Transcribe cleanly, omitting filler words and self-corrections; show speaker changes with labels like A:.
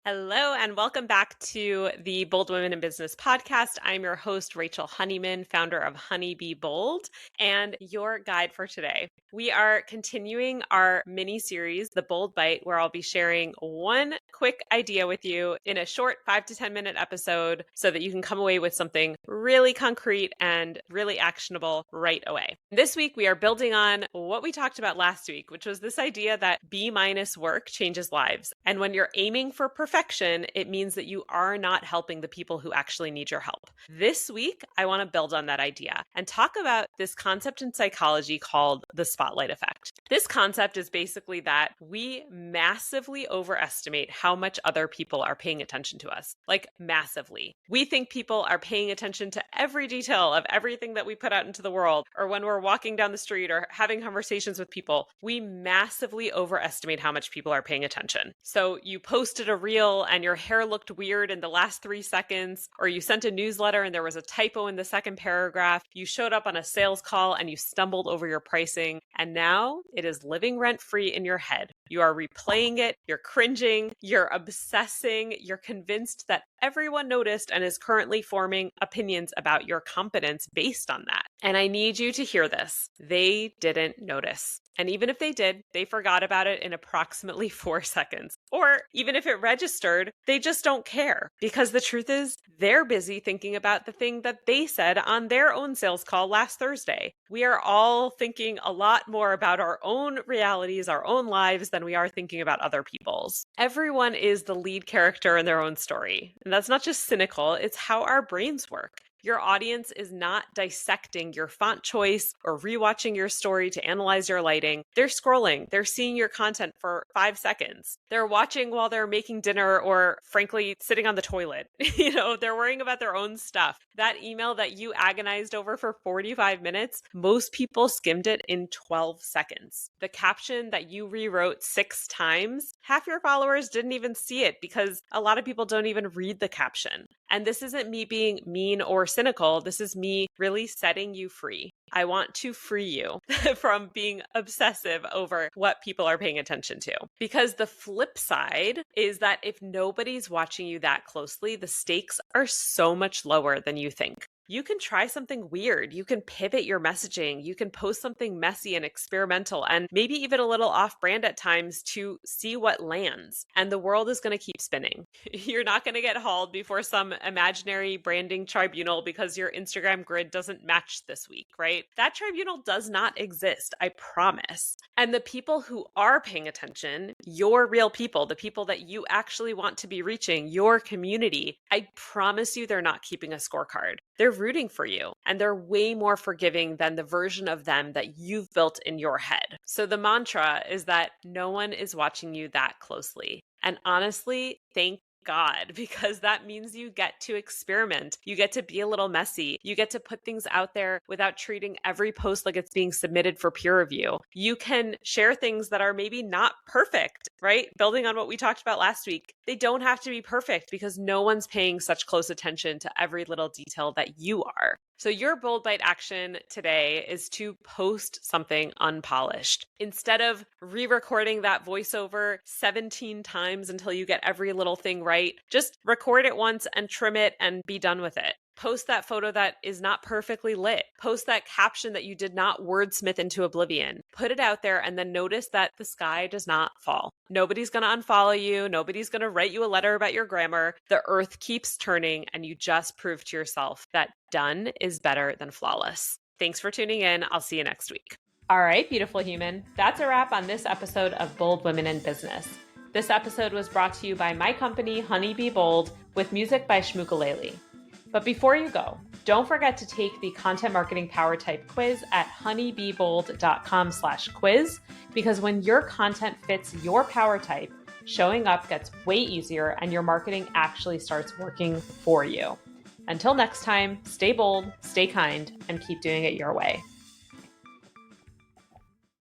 A: Hello, and welcome back to the Bold Women in Business podcast. I'm your host, Rachel Honeyman, founder of Honey Be Bold, and your guide for today. We are continuing our mini series, The Bold Bite, where I'll be sharing one quick idea with you in a short 5 to 10 minute episode so that you can come away with something really concrete and really actionable right away. This week, we are building on what we talked about last week, which was this idea that B- work changes lives. And when you're aiming for perfection, it means that you are not helping the people who actually need your help. This week, I want to build on that idea and talk about this concept in psychology called the spotlight effect. This concept is basically that we massively overestimate how much other people are paying attention to us, like massively. We think people are paying attention to every detail of everything that we put out into the world, or when we're walking down the street or having conversations with people, we massively overestimate how much people are paying attention. So you posted a reel and your hair looked weird in the last 3 seconds, or you sent a newsletter and there was a typo in the second paragraph, you showed up on a sales call and you stumbled over your pricing, and now it is living rent-free in your head. You are replaying it, you're cringing, you're obsessing, you're convinced that everyone noticed and is currently forming opinions about your competence based on that. And I need you to hear this. They didn't notice. And even if they did, they forgot about it in approximately 4 seconds. Or even if it registered, they just don't care. Because the truth is, they're busy thinking about the thing that they said on their own sales call last Thursday. We are all thinking a lot more about our own realities, our own lives, than we are thinking about other people's. Everyone is the lead character in their own story. And that's not just cynical, it's how our brains work. Your audience is not dissecting your font choice or rewatching your story to analyze your lighting. They're scrolling. They're seeing your content for 5 seconds. They're watching while they're making dinner or, frankly, sitting on the toilet. They're worrying about their own stuff. That email that you agonized over for 45 minutes, most people skimmed it in 12 seconds. The caption that you rewrote 6 times, half your followers didn't even see it because a lot of people don't even read the caption. And this isn't me being mean or cynical. This is me really setting you free. I want to free you from being obsessive over what people are paying attention to. Because the flip side is that if nobody's watching you that closely, the stakes are so much lower than you think. You can try something weird. You can pivot your messaging. You can post something messy and experimental and maybe even a little off-brand at times to see what lands. And the world is going to keep spinning. You're not going to get hauled before some imaginary branding tribunal because your Instagram grid doesn't match this week, right? That tribunal does not exist, I promise. And the people who are paying attention, your real people, the people that you actually want to be reaching, your community, I promise you they're not keeping a scorecard. They're rooting for you, and they're way more forgiving than the version of them that you've built in your head. So the mantra is that no one is watching you that closely. And honestly, thank God, because that means you get to experiment. You get to be a little messy. You get to put things out there without treating every post like it's being submitted for peer review. You can share things that are maybe not perfect, right? Building on what we talked about last week. They don't have to be perfect because no one's paying such close attention to every little detail that you are. So your Bold Bite action today is to post something unpolished. Instead of re-recording that voiceover 17 times until you get every little thing right, just record it once and trim it and be done with it. Post that photo that is not perfectly lit. Post that caption that you did not wordsmith into oblivion. Put it out there and then notice that the sky does not fall. Nobody's going to unfollow you. Nobody's going to write you a letter about your grammar. The earth keeps turning and you just prove to yourself that done is better than flawless. Thanks for tuning in. I'll see you next week. All right, beautiful human. That's a wrap on this episode of Bold Women in Business. This episode was brought to you by my company, Honey Be Bold, with music by Shmukulele. But before you go, don't forget to take the Content Marketing Power Type quiz at honeybebold.com/quiz, because when your content fits your power type, showing up gets way easier and your marketing actually starts working for you. Until next time, stay bold, stay kind, and keep doing it your way.